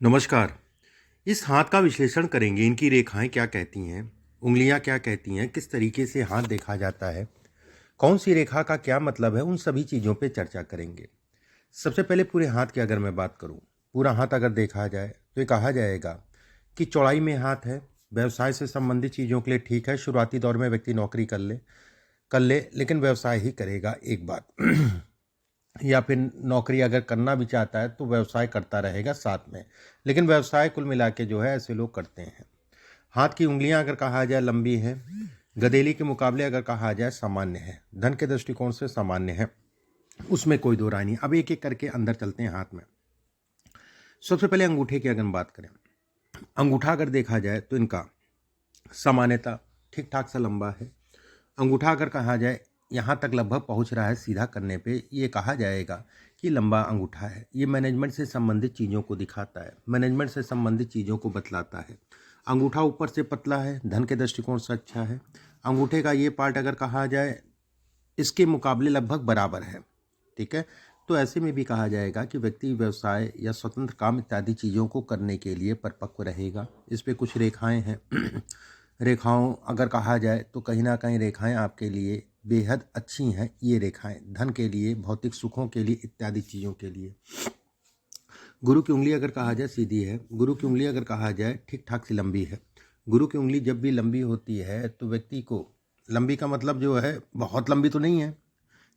नमस्कार। इस हाथ का विश्लेषण करेंगे। इनकी रेखाएं क्या कहती हैं, उंगलियां क्या कहती हैं, किस तरीके से हाथ देखा जाता है, कौन सी रेखा का क्या मतलब है, उन सभी चीज़ों पे चर्चा करेंगे। सबसे पहले पूरे हाथ की अगर मैं बात करूं, पूरा हाथ अगर देखा जाए तो ये कहा जाएगा कि चौड़ाई में हाथ है, व्यवसाय से संबंधित चीज़ों के लिए ठीक है। शुरुआती दौर में व्यक्ति नौकरी कर ले लेकिन व्यवसाय ही करेगा एक बात या फिर नौकरी अगर करना भी चाहता है तो व्यवसाय करता रहेगा साथ में, लेकिन व्यवसाय कुल मिला के जो है ऐसे लोग करते हैं। हाथ की उंगलियां अगर कहा जाए लंबी है, गदेली के मुकाबले अगर कहा जाए सामान्य है, धन के दृष्टिकोण से सामान्य है, उसमें कोई दो राय नहीं। अब एक एक करके अंदर चलते हैं हाथ में। सबसे पहले अंगूठे की अगर हम बात करें, अंगूठा अगर देखा जाए तो इनका सामान्यता ठीक ठाक सा लंबा है। अंगूठा अगर कहा जाए यहाँ तक लगभग पहुँच रहा है सीधा करने पे, ये कहा जाएगा कि लंबा अंगूठा है। ये मैनेजमेंट से संबंधित चीज़ों को दिखाता है, मैनेजमेंट से संबंधित चीज़ों को बतलाता है। अंगूठा ऊपर से पतला है, धन के दृष्टिकोण से अच्छा है। अंगूठे का ये पार्ट अगर कहा जाए इसके मुकाबले लगभग बराबर है, ठीक है। तो ऐसे में भी कहा जाएगा कि व्यक्ति व्यवसाय या स्वतंत्र काम इत्यादि चीज़ों को करने के लिए परिपक्व रहेगा। इस पे कुछ रेखाएं हैं रेखाओं अगर कहा जाए तो कहीं ना कहीं रेखाएं आपके लिए बेहद अच्छी हैं। ये रेखाएं धन के लिए, भौतिक सुखों के लिए, इत्यादि चीज़ों के लिए। गुरु की उंगली अगर कहा जाए सीधी है, गुरु की उंगली अगर कहा जाए ठीक ठाक सी लंबी है। गुरु की उंगली जब भी लंबी होती है तो व्यक्ति को, लंबी का मतलब जो है बहुत लंबी तो नहीं है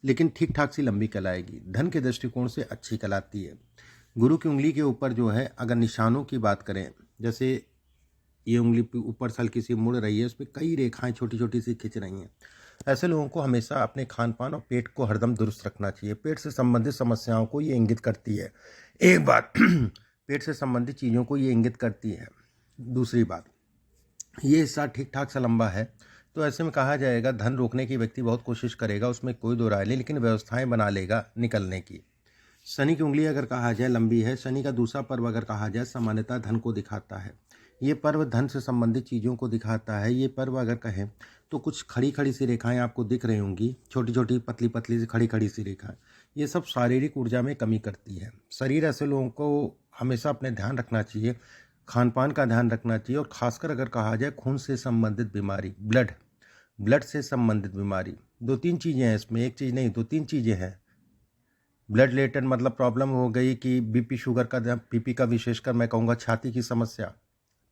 लेकिन ठीक ठाक सी लंबी कहलाएगी, धन के दृष्टिकोण से अच्छी कहलाती है। गुरु की उंगली के ऊपर जो है अगर निशानों की बात करें, जैसे ये उंगली ऊपर से हल्की सी मुड़ रही है, उस पर कई रेखाएं छोटी छोटी सी खिंच रही हैं। ऐसे लोगों को हमेशा अपने खान पान और पेट को हरदम दुरुस्त रखना चाहिए। पेट से संबंधित समस्याओं को ये इंगित करती है, एक बात पेट से संबंधित चीज़ों को ये इंगित करती है। दूसरी बात, ये हिस्सा ठीक ठाक सा लंबा है तो ऐसे में कहा जाएगा धन रोकने की व्यक्ति बहुत कोशिश करेगा, उसमें कोई दो राय नहीं, लेकिन व्यवस्थाएं बना लेगा निकलने की। शनि की उंगली अगर कहा जाए लंबी है। शनि का दूसरा पर्व अगर कहा जाए सामान्यतः धन को दिखाता है। ये पर्व धन से संबंधित चीज़ों को दिखाता है। ये पर्व अगर कहें तो कुछ खड़ी खड़ी सी रेखाएं आपको दिख रही होंगी, छोटी छोटी पतली पतली सी खड़ी खड़ी सी रेखाएं। ये सब शारीरिक ऊर्जा में कमी करती है। शरीर ऐसे लोगों को हमेशा अपने ध्यान रखना चाहिए, खान पान का ध्यान रखना चाहिए, और खासकर अगर कहा जाए खून से संबंधित बीमारी, ब्लड से संबंधित बीमारी। दो तीन चीज़ें हैं इसमें, एक चीज़ नहीं, दो तीन चीज़ें हैं। ब्लड रिलेटेड मतलब प्रॉब्लम हो गई कि बीपी शुगर का, बीपी का विशेषकर मैं कहूँगा छाती की समस्या,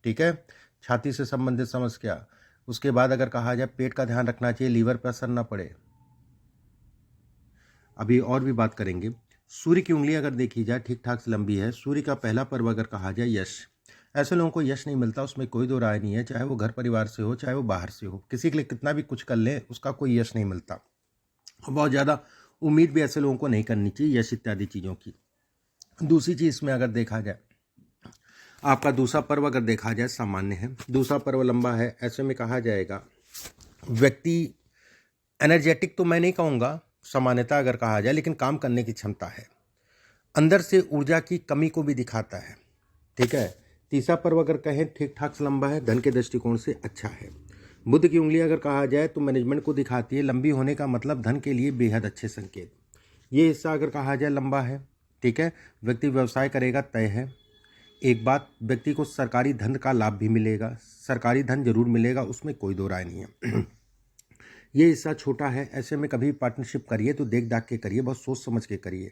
ठीक है, छाती से संबंधित समस्या। उसके बाद अगर कहा जाए पेट का ध्यान रखना चाहिए, लीवर पर असर ना पड़े। अभी और भी बात करेंगे। सूर्य की उंगली अगर देखी जाए ठीक ठाक से लंबी है। सूर्य का पहला पर्व अगर कहा जाए यश। ऐसे लोगों को यश नहीं मिलता, उसमें कोई दो राय नहीं है, चाहे वो घर परिवार से हो चाहे वो बाहर से हो। किसी के लिए कितना भी कुछ कर ले उसका कोई यश नहीं मिलता। बहुत ज़्यादा उम्मीद भी ऐसे लोगों को नहीं करनी चाहिए यश इत्यादि चीज़ों की। दूसरी चीज़ में अगर देखा जाए, आपका दूसरा पर्व अगर देखा जाए सामान्य है, दूसरा पर्व लंबा है। ऐसे में कहा जाएगा व्यक्ति एनर्जेटिक तो मैं नहीं कहूँगा, सामान्यता अगर कहा जाए, लेकिन काम करने की क्षमता है। अंदर से ऊर्जा की कमी को भी दिखाता है, ठीक है। तीसरा पर्व अगर कहें ठीक ठाक से लंबा है, धन के दृष्टिकोण से अच्छा है। बुध की उंगली अगर कहा जाए तो मैनेजमेंट को दिखाती है। लंबी होने का मतलब धन के लिए बेहद अच्छे संकेत। ये हिस्सा अगर कहा जाए लंबा है, ठीक है, व्यक्ति व्यवसाय करेगा तय है। एक बात, व्यक्ति को सरकारी धन का लाभ भी मिलेगा, सरकारी धन जरूर मिलेगा, उसमें कोई दो राय नहीं है। ये हिस्सा छोटा है। ऐसे में कभी पार्टनरशिप करिए तो देख दाख के करिए, बहुत सोच समझ के करिए।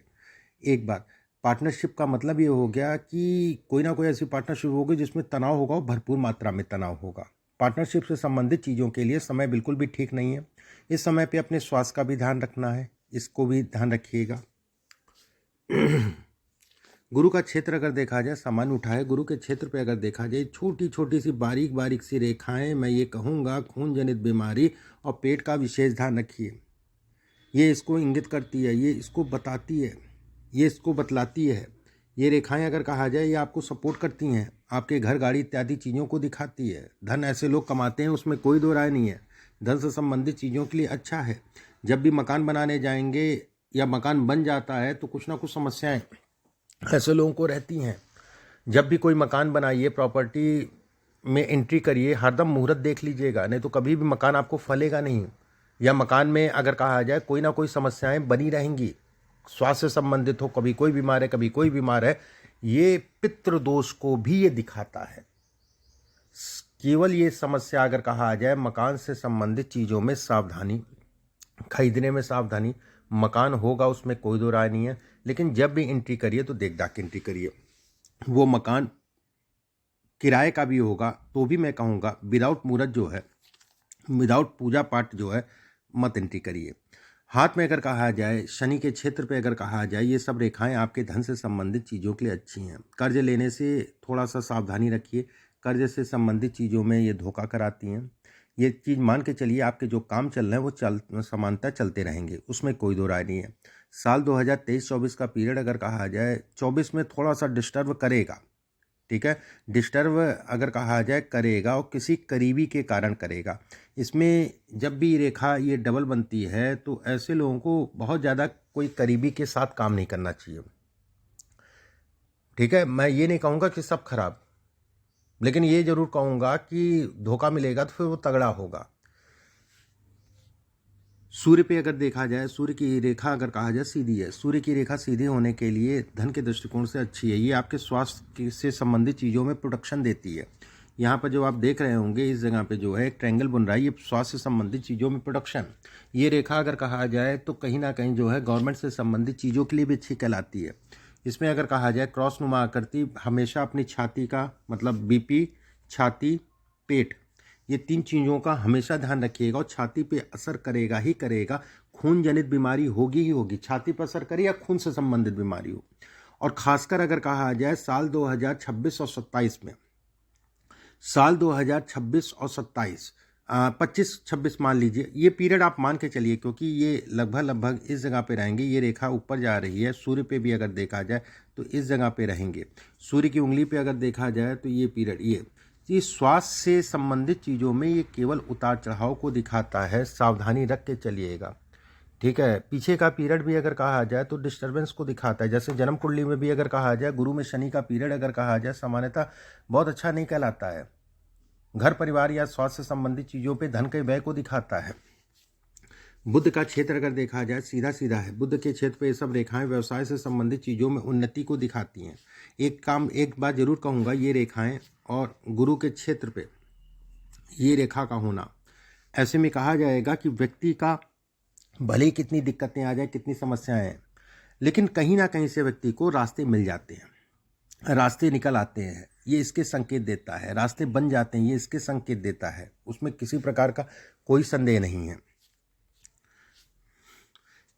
एक बात, पार्टनरशिप का मतलब ये हो गया कि कोई ना कोई ऐसी पार्टनरशिप होगी जिसमें तनाव होगा और भरपूर मात्रा में तनाव होगा। पार्टनरशिप से संबंधित चीज़ों के लिए समय बिल्कुल भी ठीक नहीं है। इस समय पे अपने स्वास्थ्य का भी ध्यान रखना है, इसको भी ध्यान रखिएगा। गुरु का क्षेत्र अगर देखा जाए सामान्य उठाए। गुरु के क्षेत्र पे अगर देखा जाए छोटी छोटी सी बारीक बारीक सी रेखाएं, मैं ये कहूँगा खून जनित बीमारी और पेट का विशेष ध्यान रखिए। ये इसको इंगित करती है, ये इसको बताती है, ये इसको बतलाती है। ये रेखाएं अगर कहा जाए ये आपको सपोर्ट करती हैं, आपके घर गाड़ी इत्यादि चीज़ों को दिखाती है। धन ऐसे लोग कमाते हैं, उसमें कोई दो राय नहीं है। धन से संबंधित चीज़ों के लिए अच्छा है। जब भी मकान बनाने जाएंगे या मकान बन जाता है तो कुछ ना कुछ समस्याएं ऐसे लोगों को रहती हैं। जब भी कोई मकान बनाइए, प्रॉपर्टी में एंट्री करिए, हरदम मुहूर्त देख लीजिएगा, नहीं तो कभी भी मकान आपको फलेगा नहीं। या मकान में अगर कहा जाए कोई ना कोई समस्याएं बनी रहेंगी, स्वास्थ्य से संबंधित हो, कभी कोई बीमार है कभी कोई बीमार है। ये पितृदोष को भी ये दिखाता है। केवल ये समस्या अगर कहा जाए मकान से संबंधित चीज़ों में सावधानी, खरीदने में सावधानी, मकान होगा उसमें कोई दो राय नहीं है, लेकिन जब भी एंट्री करिए तो देख दाख के एंट्री करिए। वो मकान किराए का भी होगा तो भी मैं कहूँगा विदाउट मुहूर्त जो है, विदाउट पूजा पाठ जो है, मत एंट्री करिए। हाथ में अगर कहा जाए, शनि के क्षेत्र पे अगर कहा जाए, ये सब रेखाएं आपके धन से संबंधित चीज़ों के लिए अच्छी हैं। कर्ज लेने से थोड़ा सा सावधानी रखिए, कर्ज से संबंधित चीज़ों में ये धोखा कराती हैं। ये चीज़ मान के चलिए आपके जो काम चल रहे हैं वो समानता चलते रहेंगे, उसमें कोई दो राय नहीं है। साल 2023-24 का पीरियड अगर कहा जाए, 24 में थोड़ा सा डिस्टर्ब करेगा, ठीक है, डिस्टर्ब अगर कहा जाए करेगा और किसी करीबी के कारण करेगा। इसमें जब भी रेखा ये डबल बनती है तो ऐसे लोगों को बहुत ज़्यादा कोई करीबी के साथ काम नहीं करना चाहिए, ठीक है। मैं ये नहीं कहूँगा कि सब खराब, लेकिन ये जरूर कहूँगा कि धोखा मिलेगा तो फिर वो तगड़ा होगा। सूर्य पे अगर देखा जाए, सूर्य की रेखा अगर कहा जाए सीधी है, सूर्य की रेखा सीधी होने के लिए धन के दृष्टिकोण से अच्छी है। ये आपके स्वास्थ्य से संबंधित चीज़ों में प्रोटेक्शन देती है। यहाँ पर जो आप देख रहे होंगे इस जगह पे जो है एक ट्रायंगल बन रहा है, ये स्वास्थ्य से संबंधित चीज़ों में प्रोटेक्शन। ये रेखा अगर कहा जाए तो कहीं ना कहीं जो है गवर्नमेंट से संबंधित चीज़ों के लिए भी अच्छी कहलाती है। इसमें अगर कहा जाए क्रॉस नुमा आकृति, हमेशा अपनी छाती का मतलब बीपी, छाती, पेट, ये तीन चीज़ों का हमेशा ध्यान रखिएगा। और छाती पे असर करेगा ही करेगा, खून जनित बीमारी होगी ही होगी, छाती पर असर करे या खून से संबंधित बीमारी हो। और खासकर अगर कहा जाए साल 2026 और 27 में, साल 2026 और 27, 25-26 मान लीजिए, ये पीरियड आप मान के चलिए, क्योंकि ये लगभग इस जगह पे रहेंगे। ये रेखा ऊपर जा रही है, सूर्य पे भी अगर देखा जाए तो इस जगह पे रहेंगे। सूर्य की उंगली पे अगर देखा जाए तो ये पीरियड ये स्वास्थ्य से संबंधित चीज़ों में ये केवल उतार चढ़ाव को दिखाता है, सावधानी रख के चलिएगा, ठीक है। पीछे का पीरियड भी अगर कहा जाए तो डिस्टर्बेंस को दिखाता है। जैसे जन्म कुंडली में भी अगर कहा जाए, गुरु में शनि का पीरियड अगर कहा जाए सामान्यतः बहुत अच्छा नहीं कहलाता है। घर परिवार या स्वास्थ्य से संबंधित चीज़ों पे धन के व्यय को दिखाता है। बुध का क्षेत्र अगर देखा जाए सीधा सीधा है, बुध के क्षेत्र पे ये सब रेखाएं व्यवसाय से संबंधित चीज़ों में उन्नति को दिखाती हैं। एक बात जरूर कहूँगा, ये रेखाएं और गुरु के क्षेत्र पे ये रेखा का होना, ऐसे में कहा जाएगा कि व्यक्ति का भले ही कितनी दिक्कतें आ जाए, कितनी समस्याएं हैं, लेकिन कहीं ना कहीं से व्यक्ति को रास्ते मिल जाते हैं, रास्ते निकल आते हैं, ये इसके संकेत देता है। रास्ते बन जाते हैं, ये इसके संकेत देता है, उसमें किसी प्रकार का कोई संदेह नहीं है।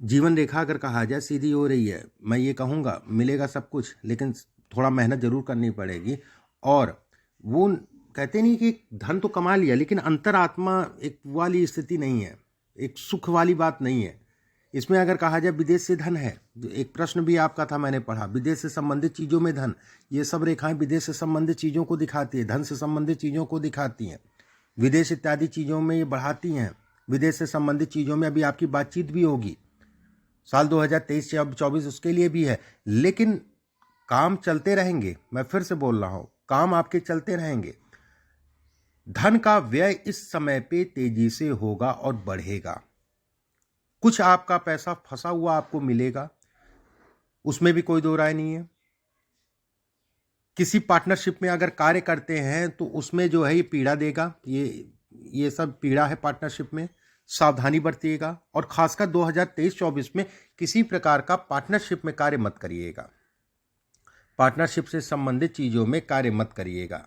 जीवन रेखा अगर कहा जाए सीधी हो रही है, मैं ये कहूँगा मिलेगा सब कुछ, लेकिन थोड़ा मेहनत जरूर करनी पड़ेगी। और वो कहते नहीं कि धन तो कमा लिया, लेकिन अंतरात्मा एक वाली स्थिति नहीं है, एक सुख वाली बात नहीं है। इसमें अगर कहा जाए विदेश से धन है, एक प्रश्न भी आपका था मैंने पढ़ा, विदेश से संबंधित चीज़ों में धन, ये सब रेखाएं विदेश से संबंधित चीज़ों को दिखाती है, धन से संबंधित चीज़ों को दिखाती हैं, विदेश इत्यादि चीज़ों में ये बढ़ाती हैं। विदेश से संबंधित चीज़ों में अभी आपकी बातचीत भी होगी, साल 2023 से अब 24 उसके लिए भी है। लेकिन काम चलते रहेंगे, मैं फिर से बोल रहा हूँ, काम आपके चलते रहेंगे। धन का व्यय इस समय पे तेजी से होगा और बढ़ेगा। कुछ आपका पैसा फंसा हुआ आपको मिलेगा, उसमें भी कोई दो राय नहीं है। किसी पार्टनरशिप में अगर कार्य करते हैं तो उसमें जो है ये पीड़ा देगा, ये सब पीड़ा है पार्टनरशिप में, सावधानी बरतिएगा। और खासकर 2023-24 में किसी प्रकार का पार्टनरशिप में कार्य मत करिएगा, पार्टनरशिप से संबंधित चीज़ों में कार्य मत करिएगा।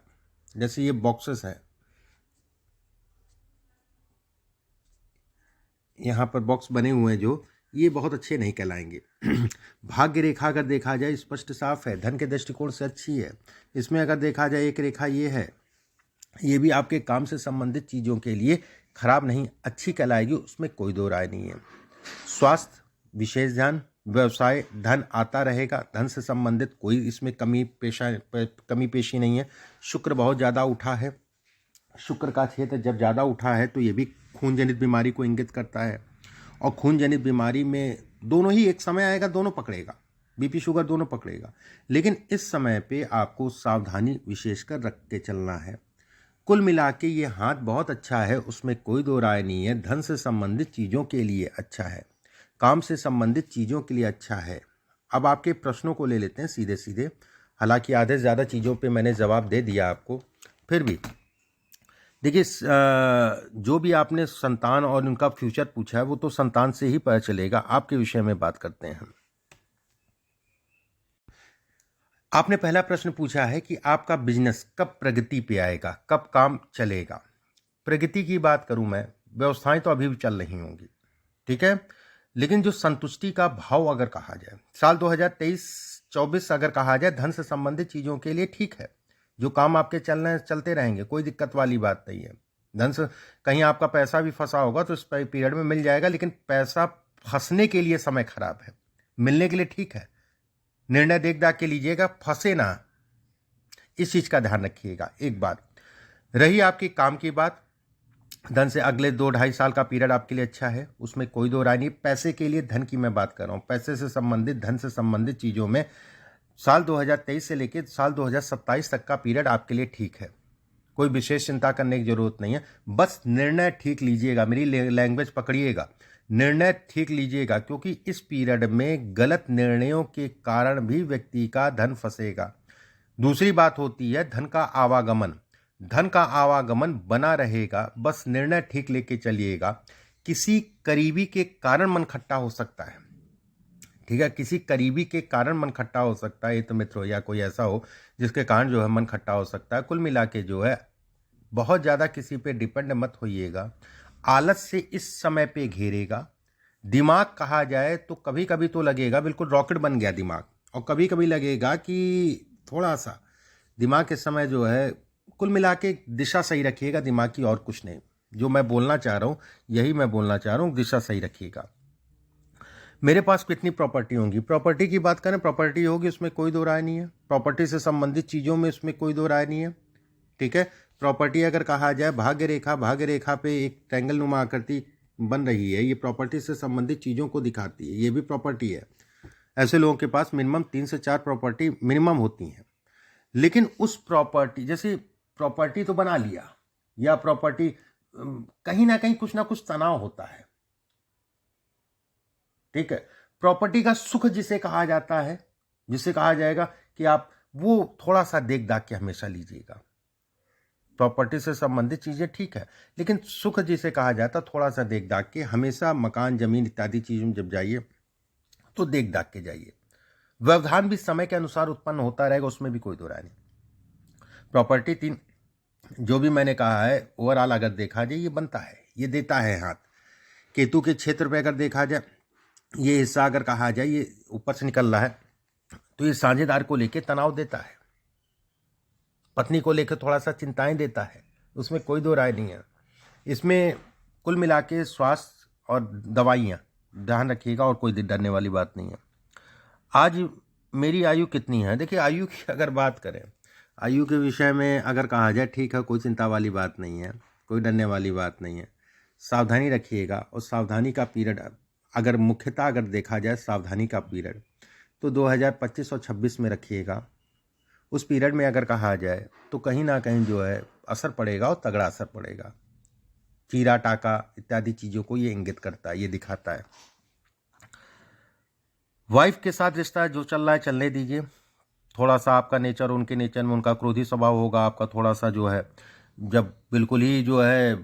जैसे ये बॉक्सेस है, यहाँ पर बॉक्स बने हुए हैं जो, ये बहुत अच्छे नहीं कहलाएंगे। भाग्य रेखा अगर देखा जाए स्पष्ट साफ है, धन के दृष्टिकोण से अच्छी है। इसमें अगर देखा जाए एक रेखा ये है, ये भी आपके काम से संबंधित चीज़ों के लिए खराब नहीं, अच्छी कहलाएगी, उसमें कोई दो राय नहीं है। स्वास्थ्य विशेष ध्यान, व्यवसाय, धन आता रहेगा, धन से संबंधित कोई इसमें कमी पेशी नहीं है। शुक्र बहुत ज़्यादा उठा है, शुक्र का क्षेत्र जब ज़्यादा उठा है तो ये भी खून जनित बीमारी को इंगित करता है। और खून जनित बीमारी में दोनों ही एक समय आएगा, दोनों पकड़ेगा, बीपी शुगर दोनों पकड़ेगा। लेकिन इस समय पे आपको सावधानी विशेषकर रख के चलना है। कुल मिला के ये हाथ बहुत अच्छा है, उसमें कोई दो राय नहीं है। धन से संबंधित चीज़ों के लिए अच्छा है, काम से संबंधित चीज़ों के लिए अच्छा है। अब आपके प्रश्नों को ले लेते हैं सीधे सीधे। हालांकि आधे से ज़्यादा चीज़ों पे मैंने जवाब दे दिया आपको, फिर भी देखिए जो भी आपने संतान और उनका फ्यूचर पूछा है वो तो संतान से ही पता चलेगा। आपके विषय में बात करते हैं हम। आपने पहला प्रश्न पूछा है कि आपका बिजनेस कब प्रगति पे आएगा, कब काम चलेगा। प्रगति की बात करूं मैं, व्यवस्थाएं तो अभी भी चल रही होंगी, ठीक है, लेकिन जो संतुष्टि का भाव अगर कहा जाए, साल 2023-24 अगर कहा जाए धन से संबंधित चीज़ों के लिए ठीक है। जो काम आपके चलते रहेंगे, कोई दिक्कत वाली बात नहीं है। धन से कहीं आपका पैसा भी फंसा होगा तो इस पीरियड में मिल जाएगा, लेकिन पैसा फंसने के लिए समय खराब है, मिलने के लिए ठीक है। निर्णय देख दाख के लीजिएगा, फंसे ना, इस चीज़ का ध्यान रखिएगा। एक बात रही आपकी काम की बात, धन से अगले 2-2.5 साल का पीरियड आपके लिए अच्छा है, उसमें कोई दो राय नहीं। पैसे के लिए धन की मैं बात कर रहा हूँ, पैसे से संबंधित, धन से संबंधित चीज़ों में साल 2023 से लेकर साल 2027 तक का पीरियड आपके लिए ठीक है। कोई विशेष चिंता करने की जरूरत नहीं है, बस निर्णय ठीक लीजिएगा। मेरी लैंग्वेज पकड़िएगा, निर्णय ठीक लीजिएगा, क्योंकि इस पीरियड में गलत निर्णयों के कारण भी व्यक्ति का धन फंसेगा। दूसरी बात होती है धन का आवागमन, धन का आवागमन बना रहेगा, बस निर्णय ठीक लेके चलिएगा। किसी करीबी के कारण मन खट्टा हो सकता है, ठीक है, किसी करीबी के कारण मन खट्टा हो सकता है, ये तो मित्र हो या कोई ऐसा हो जिसके कारण जो है मन खट्टा हो सकता है। कुल मिला के जो है बहुत ज़्यादा किसी पे डिपेंड मत होइएगा। आलस से इस समय पे घेरेगा। दिमाग कहा जाए तो कभी कभी तो लगेगा बिल्कुल रॉकेट बन गया दिमाग, और कभी कभी लगेगा कि थोड़ा सा दिमाग इस समय जो है, कुल मिला के दिशा सही रखिएगा दिमाग की, और कुछ नहीं। जो मैं बोलना चाह रहा हूँ यही मैं बोलना चाह रहा हूँ, दिशा सही रखिएगा। मेरे पास कितनी प्रॉपर्टी होंगी, प्रॉपर्टी की बात करें, प्रॉपर्टी होगी, उसमें कोई दो राय नहीं है। प्रॉपर्टी से संबंधित चीज़ों में उसमें कोई दो राय नहीं है, ठीक है। प्रॉपर्टी अगर कहा जाए भाग्य रेखा पे एक ट्रायंगल नुमा आकृति बन रही है, ये प्रॉपर्टी से संबंधित चीज़ों को दिखाती है, ये भी प्रॉपर्टी है। ऐसे लोगों के पास मिनिमम 3 से 4 प्रॉपर्टी मिनिमम होती हैं। लेकिन उस प्रॉपर्टी, जैसे प्रॉपर्टी तो बना लिया, या प्रॉपर्टी कहीं ना कहीं कुछ ना कुछ तनाव होता है, ठीक है। प्रॉपर्टी का सुख जिसे कहा जाता है, जिसे कहा जाएगा कि आप वो थोड़ा सा देख दाख के हमेशा लीजिएगा। प्रॉपर्टी से संबंधित चीज़ें ठीक है, लेकिन सुख जिसे कहा जाता थोड़ा सा देख दाख के, हमेशा मकान जमीन इत्यादि चीज़ों में जब जाइए तो देख दाख के जाइए। व्यवधान भी समय के अनुसार उत्पन्न होता रहेगा, उसमें भी कोई दो राय नहीं। प्रॉपर्टी 3 जो भी मैंने कहा है ओवरऑल अगर देखा जाए ये बनता है, ये देता है हाथ। केतु के क्षेत्र पे अगर देखा जाए, ये हिस्सा अगर कहा जाए ये ऊपर से निकल रहा है, तो ये साझेदार को लेके तनाव देता है, पत्नी को लेकर थोड़ा सा चिंताएं देता है, उसमें कोई दो राय नहीं है। इसमें कुल मिला के स्वास्थ्य और दवाइयाँ ध्यान रखिएगा, और कोई डरने वाली बात नहीं है। आज मेरी आयु कितनी है, देखिए आयु की अगर बात करें, आयु के विषय में अगर कहा जाए ठीक है, कोई चिंता वाली बात नहीं है, कोई डरने वाली बात नहीं है। सावधानी रखिएगा, और सावधानी का पीरियड अगर मुख्यतः अगर देखा जाए सावधानी का पीरियड तो 2025 और 26 में रखिएगा। उस पीरियड में अगर कहा जाए तो कहीं ना कहीं जो है असर पड़ेगा, और तगड़ा असर पड़ेगा। चीरा टाका इत्यादि चीज़ों को ये इंगित करता है, ये दिखाता है। वाइफ के साथ रिश्ता जो चल रहा है चलने दीजिए। थोड़ा सा आपका नेचर उनके नेचर में, उनका क्रोधी स्वभाव होगा, आपका थोड़ा सा जो है, जब बिल्कुल ही जो है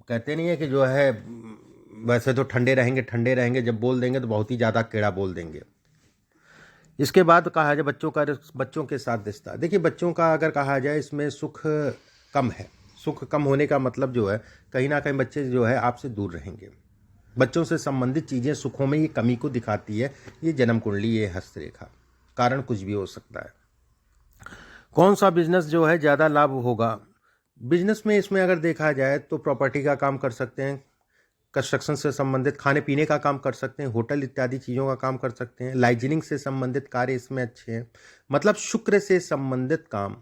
कहते नहीं है कि जो है वैसे तो ठंडे रहेंगे, जब बोल देंगे तो बहुत ही ज़्यादा केड़ा बोल देंगे। इसके बाद कहा जाए बच्चों के साथ रिश्ता, देखिए बच्चों का अगर कहा जाए इसमें सुख कम है। सुख कम होने का मतलब जो है कहीं ना कहीं बच्चे जो है आपसे दूर रहेंगे। बच्चों से संबंधित चीज़ें सुखों में ये कमी को दिखाती है। ये जन्म कुंडली, ये हस्तरेखा, कारण कुछ भी हो सकता है। कौन सा बिजनेस जो है ज़्यादा लाभ होगा, बिजनेस में इसमें अगर देखा जाए तो प्रॉपर्टी का काम कर सकते हैं, कंस्ट्रक्शन से संबंधित खाने पीने का काम कर सकते हैं, होटल इत्यादि चीज़ों का काम कर सकते हैं, लाइजनिंग से संबंधित कार्य इसमें अच्छे हैं। मतलब शुक्र से संबंधित काम,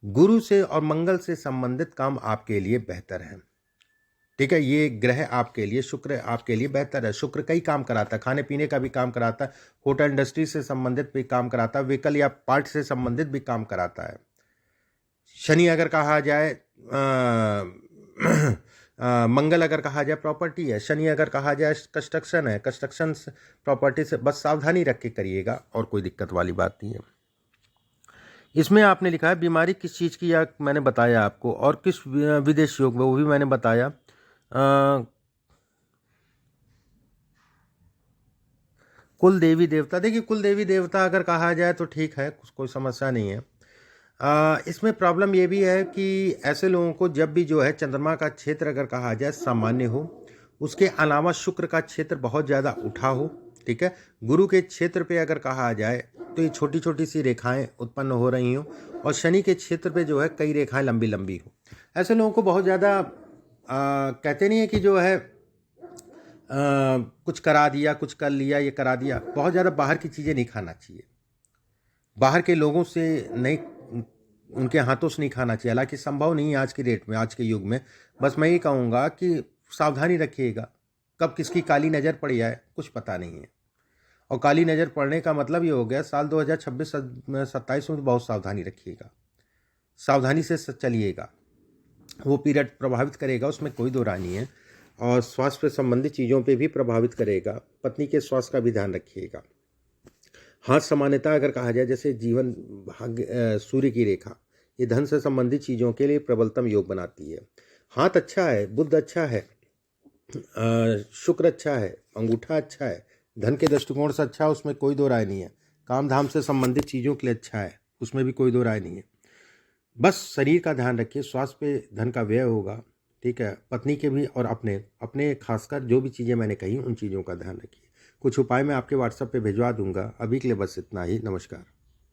गुरु से और मंगल से संबंधित काम आपके लिए बेहतर है, ठीक है। ये ग्रह आपके लिए, शुक्र आपके लिए बेहतर है। शुक्र कई काम कराता है, खाने पीने का भी काम कराता है, होटल इंडस्ट्री से संबंधित भी काम कराता है, व्हीकल या पार्ट से संबंधित भी काम कराता है। शनि अगर कहा जाए मंगल अगर कहा जाए प्रॉपर्टी है, शनि अगर कहा जाए कंस्ट्रक्शन है, कंस्ट्रक्शन प्रॉपर्टी से बस सावधानी रख के करिएगा, और कोई दिक्कत वाली बात नहीं है। इसमें आपने लिखा है बीमारी किस चीज़ की, या मैंने बताया आपको, और किस विदेश योग में, वो भी मैंने बताया। कुल देवी देवता, देखिए कुल देवी देवता अगर कहा जाए तो ठीक है, कोई समस्या नहीं है। इसमें प्रॉब्लम ये भी है कि ऐसे लोगों को जब भी जो है चंद्रमा का क्षेत्र अगर कहा जाए सामान्य हो, उसके अलावा शुक्र का क्षेत्र बहुत ज़्यादा उठा हो, ठीक है, गुरु के क्षेत्र पे अगर कहा जाए तो ये छोटी छोटी सी रेखाएं उत्पन्न हो रही हों, और शनि के क्षेत्र पे जो है कई रेखाएं लंबी लंबी हो। ऐसे लोगों को बहुत ज़्यादा कहते नहीं है कि जो है कुछ करा दिया, कुछ कर लिया, ये करा दिया, बहुत ज़्यादा बाहर की चीज़ें नहीं खाना चाहिए, बाहर के लोगों से नहीं, उनके हाथों से नहीं खाना चाहिए। हालांकि संभव नहीं है आज की डेट में, आज के युग में। बस मैं ये कहूँगा कि सावधानी रखिएगा, कब किसकी काली नज़र पड़ जाए कुछ पता नहीं है। और काली नज़र पड़ने का मतलब ये हो गया साल 2026-27 में बहुत सावधानी रखिएगा, सावधानी से चलिएगा। वो पीरियड प्रभावित करेगा, उसमें कोई दो राय नहीं है, और स्वास्थ्य से संबंधित चीज़ों पे भी प्रभावित करेगा। पत्नी के स्वास्थ्य का भी ध्यान रखिएगा। हाथ समानता अगर कहा जाए, जैसे जीवन भाग्य, सूर्य की रेखा, ये धन से संबंधित चीज़ों के लिए प्रबलतम योग बनाती है। हाथ अच्छा है, बुध अच्छा है, शुक्र अच्छा है, अंगूठा अच्छा है, धन के दृष्टिकोण से अच्छा है, उसमें कोई दो राय नहीं है। काम धाम से संबंधित चीज़ों के लिए अच्छा है, उसमें भी कोई दो राय नहीं है। बस शरीर का ध्यान रखिए, स्वास्थ्य पे धन का व्यय होगा, ठीक है। पत्नी के भी और अपने अपने खासकर जो भी चीज़ें मैंने कही उन चीज़ों का ध्यान रखिए। कुछ उपाय मैं आपके व्हाट्सएप पे भिजवा दूंगा। अभी के लिए बस इतना ही। नमस्कार।